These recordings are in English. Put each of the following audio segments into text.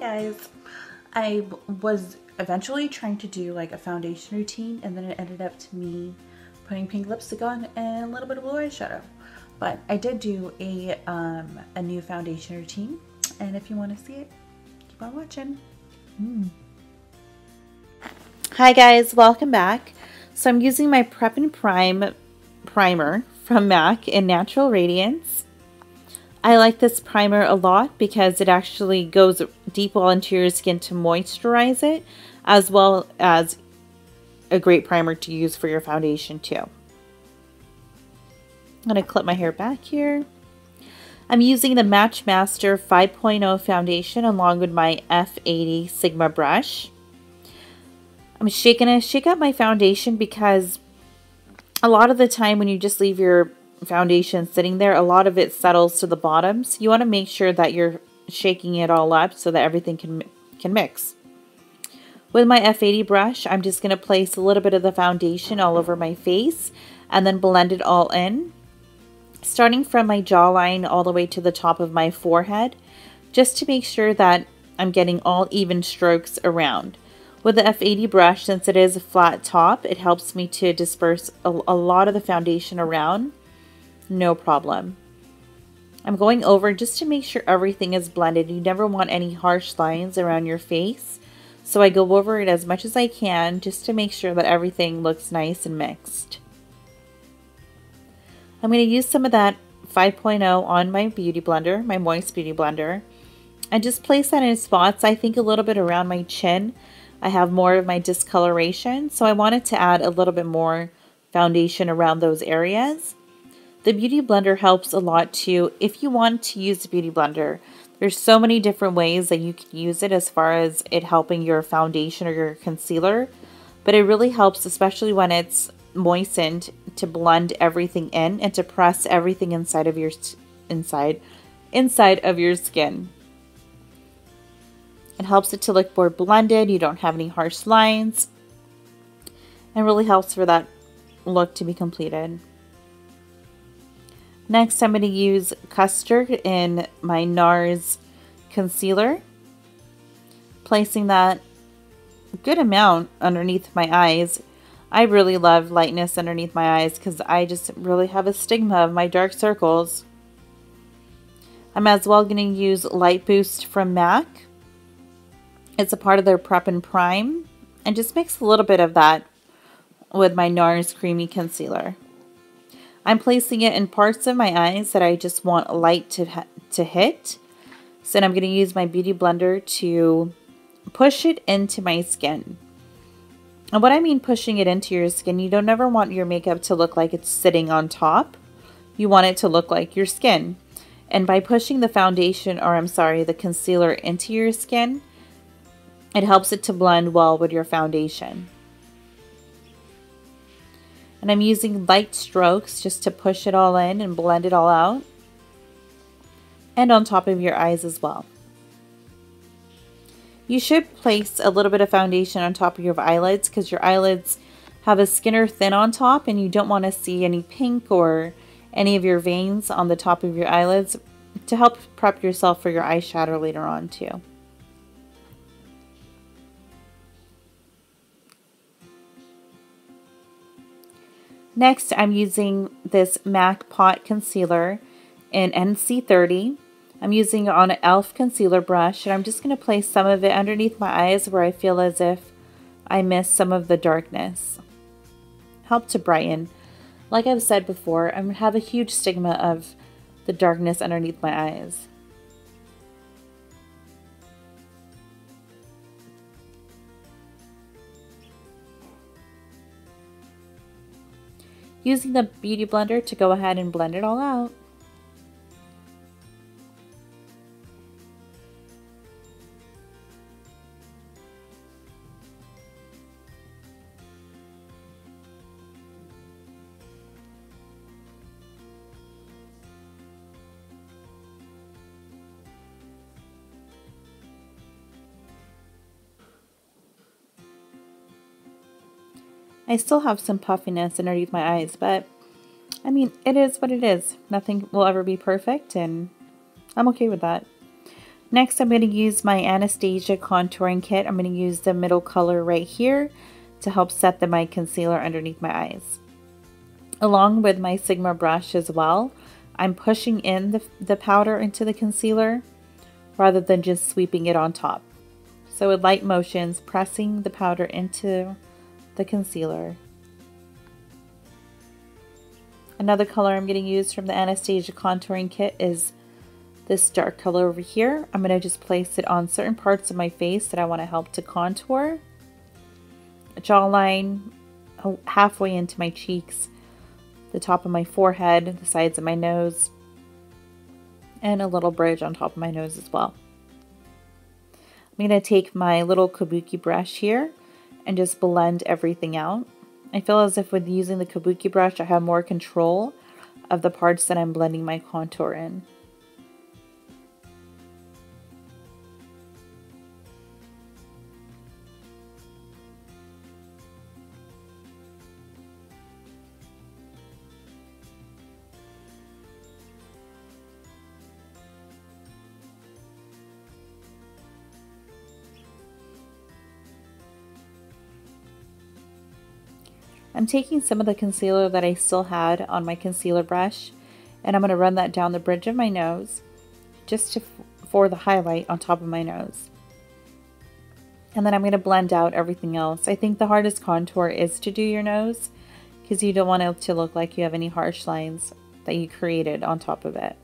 guys. I was eventually trying to do like a foundation routine, and then it ended up to me putting pink lipstick on and a little bit of blue eyeshadow. But I did do a new foundation routine, and if you want to see it, keep on watching. Hi guys, welcome back. So I'm using my Prep and Prime primer from MAC in Natural Radiance. I like this primer a lot because it actually goes deep well into your skin to moisturize it, as well as a great primer to use for your foundation too. I'm going to clip my hair back here. I'm using the Matchmaster 5.0 foundation along with my F80 Sigma brush. I'm gonna shake up my foundation because a lot of the time when you just leave your foundation sitting there, a lot of it settles to the bottoms. You want to make sure that you're shaking it all up so that everything can mix. With my F80 brush, I'm just going to place a little bit of the foundation all over my face and then blend it all in, starting from my jawline all the way to the top of my forehead, just to make sure that I'm getting all even strokes around. With the F80 brush, since it is a flat top, it helps me to disperse a lot of the foundation around. No problem. I'm going over just to make sure everything is blended. You never want any harsh lines around your face. So I go over it as much as I can just to make sure that everything looks nice and mixed. I'm going to use some of that 5.0 on my beauty blender, my moist beauty blender, and just place that in spots. I think a little bit around my chin. I have more of my discoloration, so I wanted to add a little bit more foundation around those areas. The Beauty Blender helps a lot too. If you want to use the Beauty Blender, there's so many different ways that you can use it as far as it helping your foundation or your concealer. But it really helps, especially when it's moistened, to blend everything in and to press everything inside of your inside of your skin. It helps it to look more blended. You don't have any harsh lines. And really helps for that look to be completed. Next, I'm going to use Custard in my NARS concealer, placing that good amount underneath my eyes. I really love lightness underneath my eyes because I just really have a stigma of my dark circles. I'm as well going to use Light Boost from MAC. It's a part of their Prep and Prime, and just mix a little bit of that with my NARS Creamy Concealer. I'm placing it in parts of my eyes that I just want light to hit. So then I'm going to use my Beauty Blender to push it into my skin. And what I mean pushing it into your skin, you don't ever want your makeup to look like it's sitting on top. You want it to look like your skin. And by pushing the foundation, or I'm sorry, the concealer into your skin, it helps it to blend well with your foundation. And I'm using light strokes just to push it all in and blend it all out. And on top of your eyes as well. You should place a little bit of foundation on top of your eyelids because your eyelids have a skinner thin on top and you don't want to see any pink or any of your veins on the top of your eyelids, to help prep yourself for your eyeshadow later on too. Next, I'm using this MAC Pot Concealer in NC30. I'm using it on an e.l.f. concealer brush, and I'm just going to place some of it underneath my eyes where I feel as if I miss some of the darkness. Help to brighten. Like I've said before, I have a huge stigma of the darkness underneath my eyes. Using the Beauty Blender to go ahead and blend it all out. I still have some puffiness underneath my eyes, but I mean, it is what it is. Nothing will ever be perfect, and I'm okay with that. Next, I'm going to use my Anastasia contouring kit. I'm going to use the middle color right here to help set my concealer underneath my eyes. Along with my Sigma brush as well, I'm pushing in the powder into the concealer rather than just sweeping it on top. So with light motions, pressing the powder into the concealer. Another color I'm going to use from the Anastasia contouring kit is this dark color over here. I'm going to just place it on certain parts of my face that I want to help to contour. A jawline, halfway into my cheeks, the top of my forehead, the sides of my nose, and a little bridge on top of my nose as well. I'm going to take my little kabuki brush here and just blend everything out. I feel as if with using the kabuki brush, I have more control of the parts that I'm blending my contour in. I'm taking some of the concealer that I still had on my concealer brush, and I'm going to run that down the bridge of my nose just for the highlight on top of my nose. And then I'm going to blend out everything else. I think the hardest contour is to do your nose because you don't want it to look like you have any harsh lines that you created on top of it.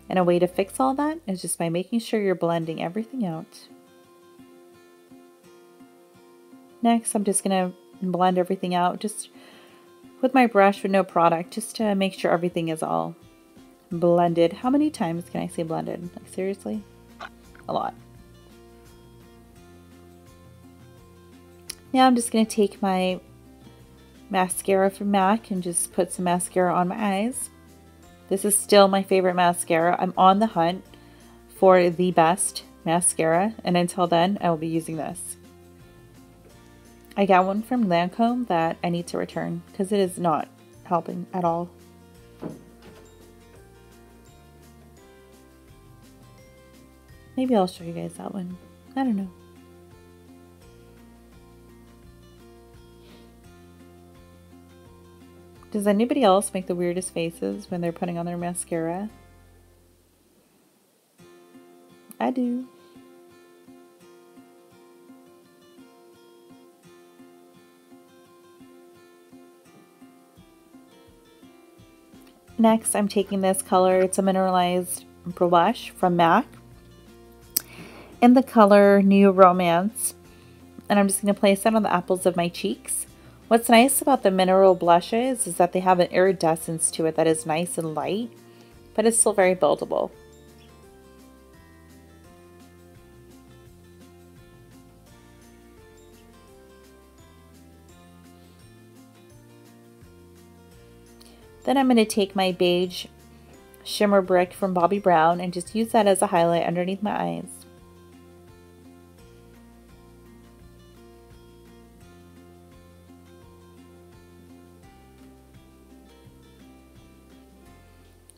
And a way to fix all that is just by making sure you're blending everything out. Next, I'm just going to blend everything out just with my brush with no product, just to make sure everything is all blended. How many times can I say blended? Like, seriously? A lot. Now I'm just going to take my mascara from MAC and just put some mascara on my eyes. This is still my favorite mascara. I'm on the hunt for the best mascara, and until then I will be using this. I got one from Lancome that I need to return because it is not helping at all. Maybe I'll show you guys that one. I don't know. Does anybody else make the weirdest faces when they're putting on their mascara? I do. Next, I'm taking this color. It's a mineralized blush from MAC in the color New Romance. And I'm just going to place that on the apples of my cheeks. What's nice about the mineral blushes is that they have an iridescence to it that is nice and light, but it's still very buildable. Then I'm going to take my beige shimmer brick from Bobbi Brown and just use that as a highlight underneath my eyes.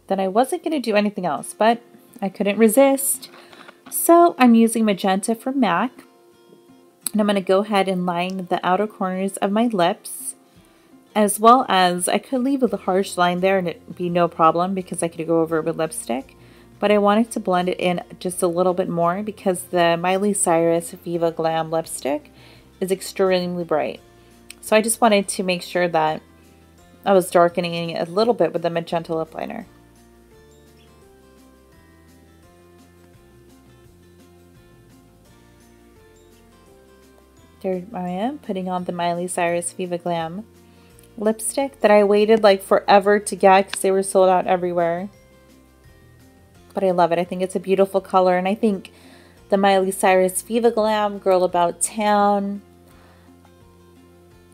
Then I wasn't going to do anything else, but I couldn't resist. So I'm using magenta from MAC, and I'm going to go ahead and line the outer corners of my lips, as well as I could leave a harsh line there and it'd be no problem because I could go over it with lipstick. But I wanted to blend it in just a little bit more because the Miley Cyrus Viva Glam lipstick is extremely bright. So I just wanted to make sure that I was darkening it a little bit with the magenta lip liner. There I am, putting on the Miley Cyrus Viva Glam lipstick that I waited like forever to get because they were sold out everywhere. But I love it. I think it's a beautiful color, and I think the Miley Cyrus Viva Glam, Girl About Town,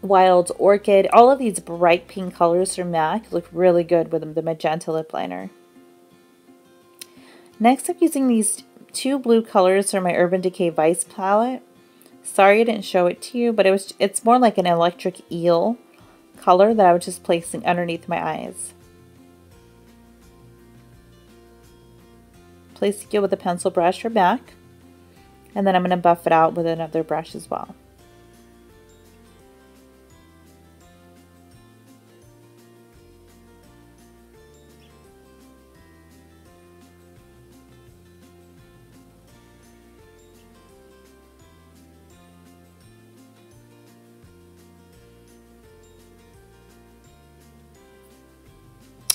Wild Orchid, all of these bright pink colors from MAC look really good with the magenta lip liner. Next, I'm using these two blue colors from my Urban Decay Vice palette. Sorry I didn't show it to you, but it's more like an electric eel color that I was just placing underneath my eyes. placing it with a pencil brush or back. And then I'm going to buff it out with another brush as well.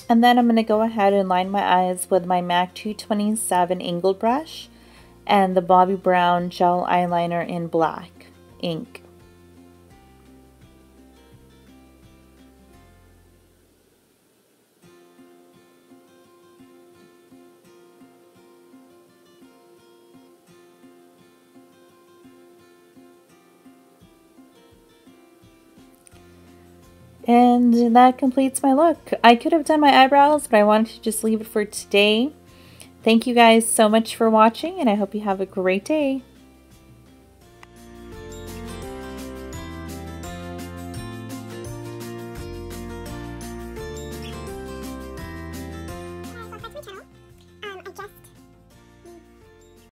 And then I'm going to go ahead and line my eyes with my MAC 227 angled brush and the Bobbi Brown gel eyeliner in black ink. And that completes my look. I could have done my eyebrows, but I wanted to just leave it for today. Thank you guys so much for watching, and I hope you have a great day.